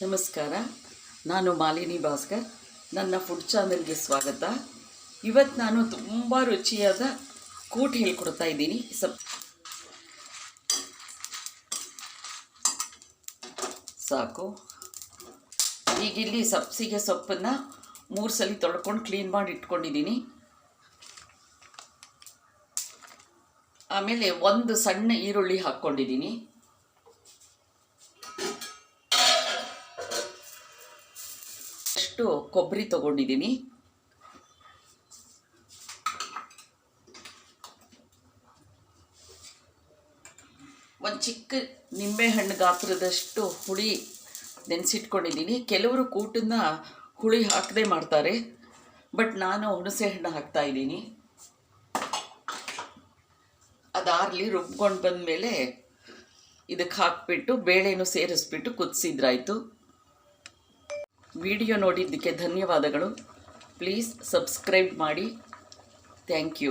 ನಮಸ್ಕಾರ, ನಾನು ಮಾಲಿನಿ ಭಾಸ್ಕರ್. ನನ್ನ ಫುಡ್ ಚಾನಲ್ಗೆ ಸ್ವಾಗತ. ಇವತ್ತು ನಾನು ತುಂಬ ರುಚಿಯಾದ ಕೂಟ್ ಹೇಳ್ಕೊಡ್ತಾ ಇದ್ದೀನಿ. ಸಾಕು. ಈಗಿಲ್ಲಿ ಸಬ್ಸಿಗೆ ಸೊಪ್ಪನ್ನು 3 ಸಲ ತೊಳ್ಕೊಂಡು ಕ್ಲೀನ್ ಮಾಡಿ ಇಟ್ಕೊಂಡಿದ್ದೀನಿ. ಆಮೇಲೆ 1 ಸಣ್ಣ ಈರುಳ್ಳಿ ಹಾಕ್ಕೊಂಡಿದ್ದೀನಿ. ಅಷ್ಟು ಕೊಬ್ಬರಿ ತಗೊಂಡಿದ್ದೀನಿ. ಒಂದು ಚಿಕ್ಕ ನಿಂಬೆಹಣ್ಣು ಗಾತ್ರದಷ್ಟು ಹುಳಿ ನೆನೆಸಿಟ್ಕೊಂಡಿದ್ದೀನಿ. ಕೆಲವರು ಕೂಟನ್ನು ಹುಳಿ ಹಾಕದೆ ಮಾಡ್ತಾರೆ, ಬಟ್ ನಾನು ಹುಣಸೆ ಹಣ್ಣು ಹಾಕ್ತಾಯಿದ್ದೀನಿ. ಅದಾರಲಿ ರುಬ್ಕೊಂಡು ಬಂದಮೇಲೆ ಇದಕ್ಕೆ ಹಾಕಿಬಿಟ್ಟು ಬೇಳೆನೂ ಸೇರಿಸ್ಬಿಟ್ಟು ಕುದಿಸಿದ್ರಾಯ್ತು. ವಿಡಿಯೋ ನೋಡಿದ್ದಕ್ಕೆ ಧನ್ಯವಾದಗಳು. ಪ್ಲೀಸ್ ಸಬ್ಸ್ಕ್ರೈಬ್ ಮಾಡಿ. Thank you.